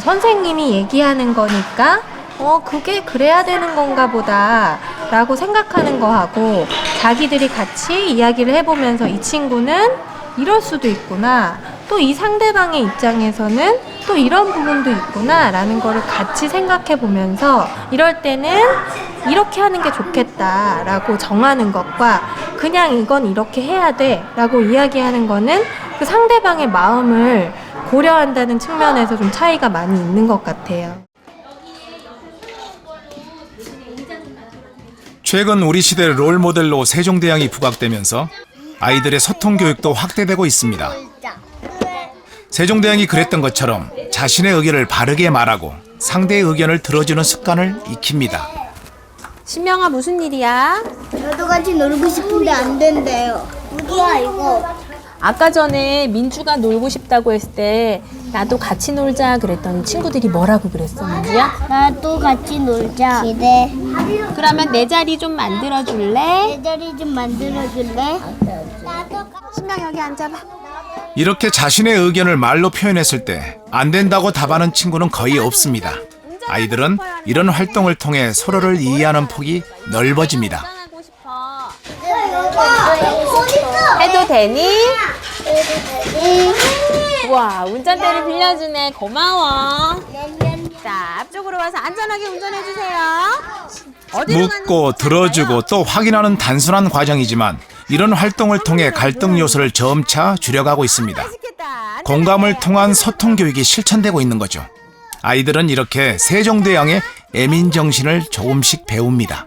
[SPEAKER 2] 선생님이 얘기하는 거니까 그게 그래야 되는 건가 보다 라고 생각하는 거하고 자기들이 같이 이야기를 해보면서 이 친구는 이럴 수도 있구나, 또 이 상대방의 입장에서는 또 이런 부분도 있구나 라는 거를 같이 생각해 보면서 이럴 때는 이렇게 하는 게 좋겠다라고 정하는 것과 그냥 이건 이렇게 해야 돼라고 이야기하는 거는 그 상대방의 마음을 고려한다는 측면에서 좀 차이가 많이 있는 것 같아요.
[SPEAKER 1] 최근 우리 시대 롤모델로 세종대왕이 부각되면서 아이들의 소통 교육도 확대되고 있습니다. 세종대왕이 그랬던 것처럼 자신의 의견을 바르게 말하고 상대의 의견을 들어주는 습관을 익힙니다.
[SPEAKER 2] 신명아, 무슨 일이야?
[SPEAKER 16] 저도 같이 놀고 싶은데 안 된대요. 우리야 이거.
[SPEAKER 2] 아까 전에 민주가 놀고 싶다고 했을 때 나도 같이 놀자 그랬더니 친구들이 뭐라고 그랬어, 민주야?
[SPEAKER 16] 나도 같이 놀자. 기대.
[SPEAKER 2] 그러면 내 자리 좀 만들어줄래?
[SPEAKER 16] 내 자리 좀 만들어줄래?
[SPEAKER 2] 신명 여기 앉아봐.
[SPEAKER 1] 이렇게 자신의 의견을 말로 표현했을 때 안 된다고 답하는 친구는 거의 없습니다. 아이들은 이런 활동을 통해 서로를 이해하는 폭이 넓어집니다.
[SPEAKER 2] 해도 되니? 우와, 운전대를 빌려주네. 고마워. 자, 앞쪽으로 와서 안전하게 운전해주세요.
[SPEAKER 1] 묻고 들어주고 또 확인하는 단순한 과정이지만 이런 활동을 통해 갈등 요소를 점차 줄여가고 있습니다. 공감을 통한 소통 교육이 실천되고 있는 거죠. 아이들은 이렇게 세종대왕의 애민 정신을 조금씩 배웁니다.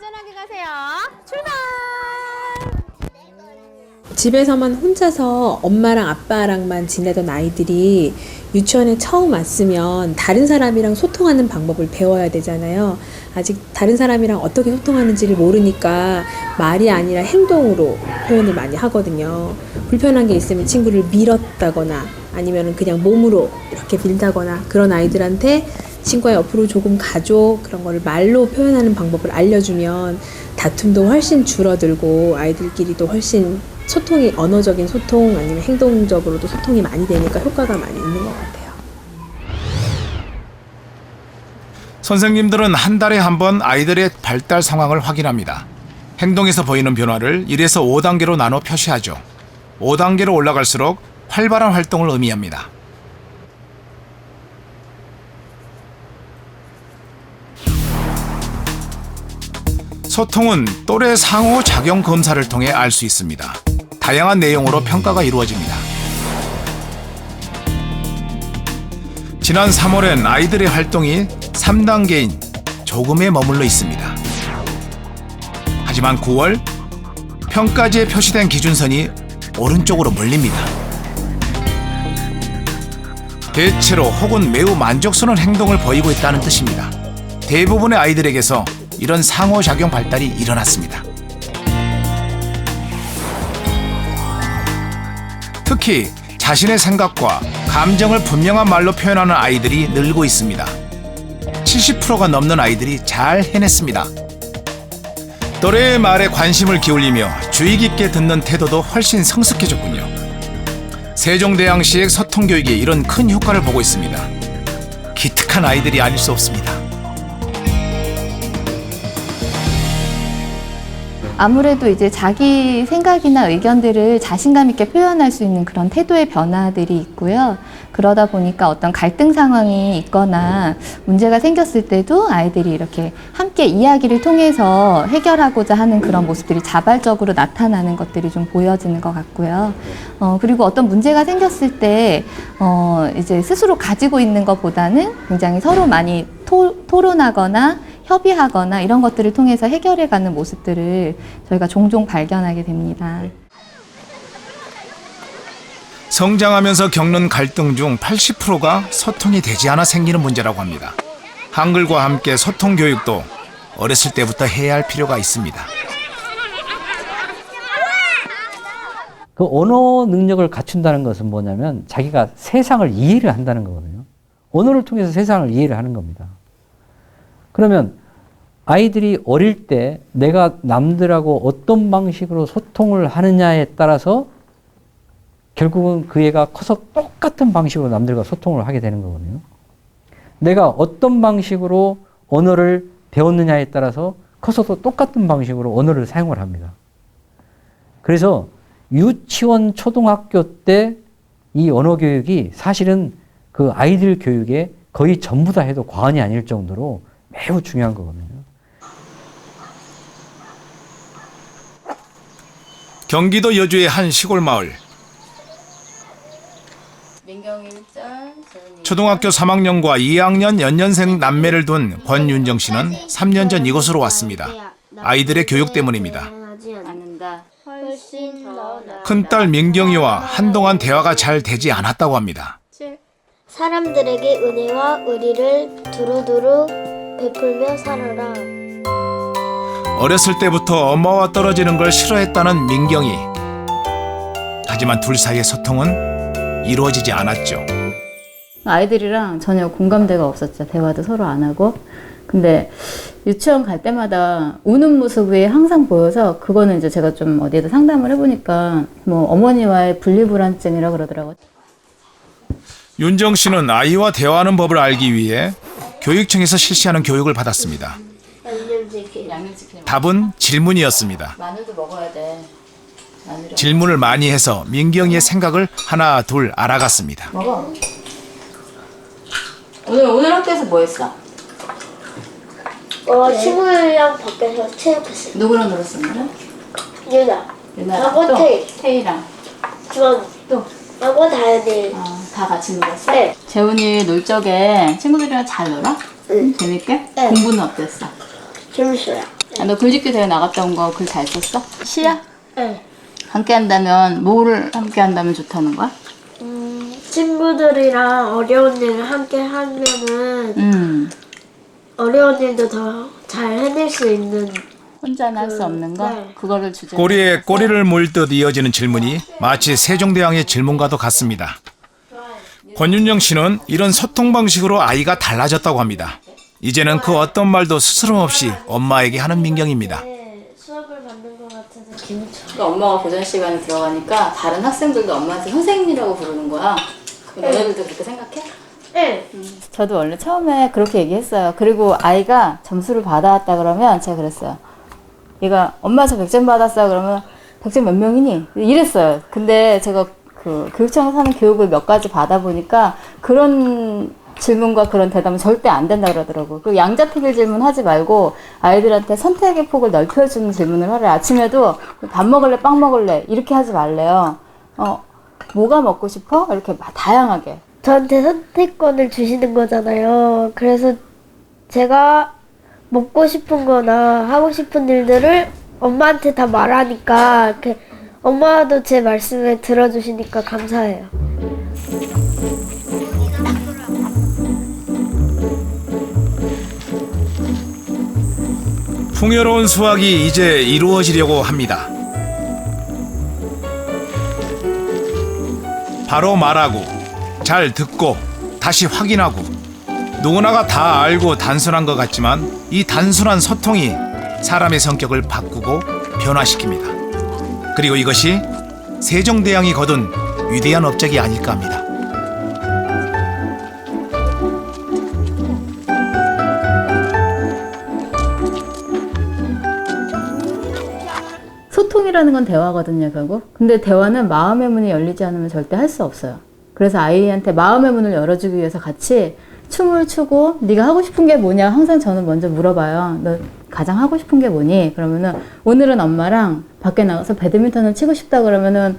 [SPEAKER 2] 집에서만 혼자서 엄마랑 아빠랑만 지내던 아이들이 유치원에 처음 왔으면 다른 사람이랑 소통하는 방법을 배워야 되잖아요. 아직 다른 사람이랑 어떻게 소통하는지를 모르니까 말이 아니라 행동으로 표현을 많이 하거든요. 불편한 게 있으면 친구를 밀었다거나 아니면 그냥 몸으로 이렇게 밀다거나 그런 아이들한테 친구가 옆으로 조금 가줘 그런 거를 말로 표현하는 방법을 알려주면 다툼도 훨씬 줄어들고 아이들끼리도 훨씬 소통이 언어적인 소통 아니면 행동적으로도 소통이 많이 되니까 효과가 많이 있는 것 같아요.
[SPEAKER 1] 선생님들은 한 달에 한 번 아이들의 발달 상황을 확인합니다. 행동에서 보이는 변화를 1에서 5단계로 나눠 표시하죠. 5단계로 올라갈수록 활발한 활동을 의미합니다. 소통은 또래 상호 작용 검사를 통해 알 수 있습니다. 다양한 내용으로 평가가 이루어집니다. 지난 3월엔 아이들의 활동이 3단계인 조금에 머물러 있습니다. 하지만 9월 평가지에 표시된 기준선이 오른쪽으로 몰립니다. 대체로 혹은 매우 만족스러운 행동을 보이고 있다는 뜻입니다. 대부분의 아이들에게서 이런 상호작용 발달이 일어났습니다. 특히 자신의 생각과 감정을 분명한 말로 표현하는 아이들이 늘고 있습니다. 70%가 넘는 아이들이 잘 해냈습니다. 또래의 말에 관심을 기울이며 주의 깊게 듣는 태도도 훨씬 성숙해졌군요. 세종대왕시의 소통교육이 이런 큰 효과를 보고 있습니다. 기특한 아이들이 아닐 수 없습니다.
[SPEAKER 8] 아무래도 이제 자기 생각이나 의견들을 자신감 있게 표현할 수 있는 그런 태도의 변화들이 있고요. 그러다 보니까 어떤 갈등 상황이 있거나 문제가 생겼을 때도 아이들이 이렇게 함께 이야기를 통해서 해결하고자 하는 그런 모습들이 자발적으로 나타나는 것들이 좀 보여지는 것 같고요. 그리고 어떤 문제가 생겼을 때 이제 스스로 가지고 있는 것보다는 굉장히 서로 많이 토론하거나 협의하거나 이런 것들을 통해서 해결해가는 모습들을 저희가 종종 발견하게 됩니다.
[SPEAKER 1] 성장하면서 겪는 갈등 중 80%가 소통이 되지 않아 생기는 문제라고 합니다. 한글과 함께 소통 교육도 어렸을 때부터 해야 할 필요가 있습니다.
[SPEAKER 3] 그 언어 능력을 갖춘다는 것은 뭐냐면 자기가 세상을 이해를 한다는 거거든요. 언어를 통해서 세상을 이해를 하는 겁니다. 그러면 아이들이 어릴 때 내가 남들하고 어떤 방식으로 소통을 하느냐에 따라서 결국은 그 애가 커서 똑같은 방식으로 남들과 소통을 하게 되는 거거든요. 내가 어떤 방식으로 언어를 배웠느냐에 따라서 커서도 똑같은 방식으로 언어를 사용을 합니다. 그래서 유치원, 초등학교 때 이 언어 교육이 사실은 그 아이들 교육에 거의 전부 다 해도 과언이 아닐 정도로 매우 중요한 거거든요.
[SPEAKER 1] 경기도 여주의 한 시골 마을. 초등학교 3학년과 2학년 연년생 남매를 둔 권윤정 씨는 3년 전 이곳으로 왔습니다. 아이들의 교육 때문입니다. 큰딸 민경이와 한동안 대화가 잘 되지 않았다고 합니다.
[SPEAKER 16] 사람들에게 은혜와 의리를 두루두루 베풀며 살아라.
[SPEAKER 1] 어렸을 때부터 엄마와 떨어지는 걸 싫어했다는 민경이. 하지만 둘 사이의 소통은 이루어지지 않았죠.
[SPEAKER 5] 아이들이랑 전혀 공감대가 없었죠. 대화도 서로 안 하고. 근데 유치원 갈 때마다 우는 모습이 항상 보여서 그거는 이제 제가 좀 어디에다 상담을 해보니까 뭐 어머니와의 분리불안증이라 그러더라고요.
[SPEAKER 1] 윤정 씨는 아이와 대화하는 법을 알기 위해 교육청에서 실시하는 교육을 받았습니다. 답은 질문이었습니다.
[SPEAKER 5] 마늘도 먹어야 돼.
[SPEAKER 1] 질문을 많이 해서 민경이의 생각을 하나 둘 알아갔습니다.
[SPEAKER 5] 먹어. 오늘 학교에서 뭐 했어?
[SPEAKER 16] 친구들이랑 밖에서 체육했어요.
[SPEAKER 5] 누구랑 놀았어 오늘은?
[SPEAKER 16] 유나랑 또
[SPEAKER 5] 태희랑
[SPEAKER 16] 주원
[SPEAKER 5] 또
[SPEAKER 16] 하고 다현이.
[SPEAKER 5] 다 같이 놀았어?
[SPEAKER 16] 네.
[SPEAKER 5] 재훈이 놀 적에 친구들이랑 잘 놀아?
[SPEAKER 16] 응.
[SPEAKER 5] 재밌게?
[SPEAKER 16] 네.
[SPEAKER 5] 공부는 어땠어?
[SPEAKER 16] 재밌어요.
[SPEAKER 5] 너 글짓기 대회 나갔다 온 거 글 잘 썼어? 시야?
[SPEAKER 16] 네.
[SPEAKER 5] 함께 한다면 뭐를 함께 한다면 좋다는 거야?
[SPEAKER 16] 친구들이랑 어려운 일을 함께 하면은 어려운 일도 더 잘 해낼 수 있는.
[SPEAKER 5] 혼자는 할 수 없는 거?
[SPEAKER 16] 네.
[SPEAKER 5] 그거를 주제.
[SPEAKER 1] 꼬리에 꼬리를 물 듯 이어지는 질문이 마치 세종대왕의 질문과도 같습니다. 권윤정 씨는 이런 소통 방식으로 아이가 달라졌다고 합니다. 이제는 그 어떤 말도 스스럼 없이 엄마에게 하는 민경입니다.
[SPEAKER 16] 수업을 받는 것 같아서 기분 좋아.
[SPEAKER 5] 그러니까 엄마가 고전 시간에 들어가니까 다른 학생들도 엄마한테 선생님이라고 부르는 거야. 너네들도 그렇게 생각해?
[SPEAKER 16] 네.
[SPEAKER 5] 저도 원래 처음에 그렇게 얘기했어요. 그리고 아이가 점수를 받아왔다 그러면 제가 그랬어요. 얘가 엄마 저 100점 받았어 그러면 100점 몇 명이니? 이랬어요. 근데 제가 그 교육청에서 하는 교육을 몇 가지 받아보니까 그런 질문과 그런 대답은 절대 안 된다 그러더라고요. 그 양자택일 질문 하지 말고 아이들한테 선택의 폭을 넓혀주는 질문을 하래. 아침에도 밥 먹을래, 빵 먹을래 이렇게 하지 말래요. 뭐가 먹고 싶어? 이렇게 다양하게.
[SPEAKER 16] 저한테 선택권을 주시는 거잖아요. 그래서 제가 먹고 싶은 거나 하고 싶은 일들을 엄마한테 다 말하니까 이렇게 엄마도 제 말씀을 들어주시니까 감사해요.
[SPEAKER 1] 풍요로운 수학이 이제 이루어지려고 합니다. 바로 말하고 잘 듣고 다시 확인하고 누구나가 다 알고 단순한 것 같지만 이 단순한 소통이 사람의 성격을 바꾸고 변화시킵니다. 그리고 이것이 세종대왕이 거둔 위대한 업적이 아닐까 합니다.
[SPEAKER 5] 소통이라는 건 대화거든요, 결국. 근데 대화는 마음의 문이 열리지 않으면 절대 할 수 없어요. 그래서 아이한테 마음의 문을 열어주기 위해서 같이 춤을 추고 네가 하고 싶은 게 뭐냐 항상 저는 먼저 물어봐요. 너 가장 하고 싶은 게 뭐니? 그러면은 오늘은 엄마랑 밖에 나가서 배드민턴을 치고 싶다 그러면은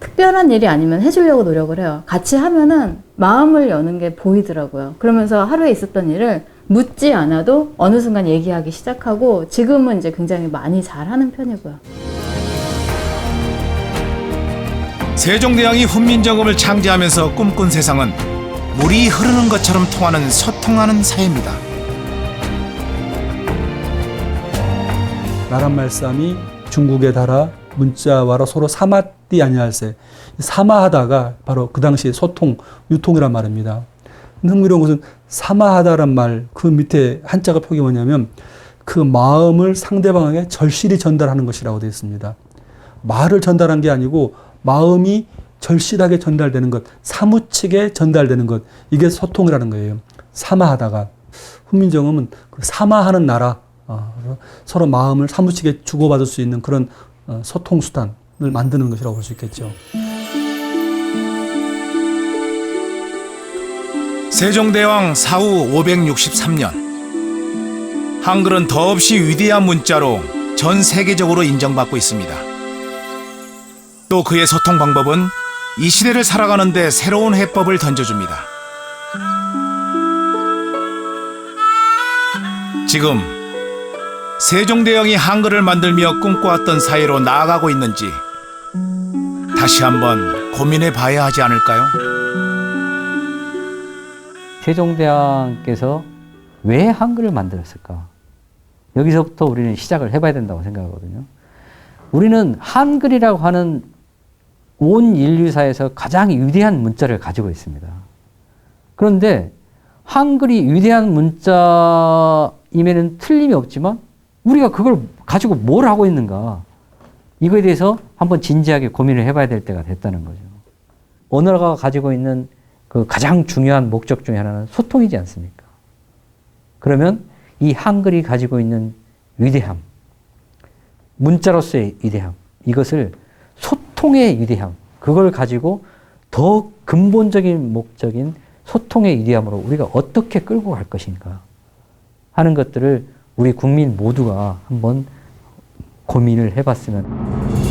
[SPEAKER 5] 특별한 일이 아니면 해주려고 노력을 해요. 같이 하면은 마음을 여는 게 보이더라고요. 그러면서 하루에 있었던 일을 묻지 않아도 어느 순간 얘기하기 시작하고 지금은 이제 굉장히 많이 잘하는 편이고요.
[SPEAKER 1] 세종대왕이 훈민정음을 창제하면서 꿈꾼 세상은 물이 흐르는 것처럼 통하는 소통하는 사회입니다.
[SPEAKER 22] 나란 말씀이 중국에 달아 문자와로 서로 사마띠 아니할세. 사마하다가 바로 그 당시에 소통, 유통이란 말입니다. 흥미로운 것은 사마하다란 말, 그 밑에 한자가 표기 뭐냐면 그 마음을 상대방에게 절실히 전달하는 것이라고 되어 있습니다. 말을 전달한 게 아니고 마음이 절실하게 전달되는 것, 사무치게 전달되는 것, 이게 소통이라는 거예요. 사마하다가. 훈민정음은 그 사마하는 나라, 서로 마음을 사무치게 주고받을 수 있는 그런 소통 수단을 만드는 것이라고 볼 수 있겠죠.
[SPEAKER 1] 세종대왕 사후 563년. 한글은 더없이 위대한 문자로 전 세계적으로 인정받고 있습니다. 또 그의 소통 방법은 이 시대를 살아가는데 새로운 해법을 던져줍니다. 지금 세종대왕이 한글을 만들며 꿈꿔왔던 사회로 나아가고 있는지 다시 한번 고민해 봐야 하지 않을까요?
[SPEAKER 3] 세종대왕께서 왜 한글을 만들었을까? 여기서부터 우리는 시작을 해봐야 된다고 생각하거든요. 우리는 한글이라고 하는 온 인류사에서 가장 위대한 문자를 가지고 있습니다. 그런데 한글이 위대한 문자임에는 틀림이 없지만 우리가 그걸 가지고 뭘 하고 있는가? 이거에 대해서 한번 진지하게 고민을 해봐야 될 때가 됐다는 거죠. 언어가 가지고 있는 그 가장 중요한 목적 중에 하나는 소통이지 않습니까? 그러면 이 한글이 가지고 있는 위대함, 문자로서의 위대함, 이것을 소통의 위대함, 그걸 가지고 더 근본적인 목적인 소통의 위대함으로 우리가 어떻게 끌고 갈 것인가 하는 것들을 우리 국민 모두가 한번 고민을 해봤으면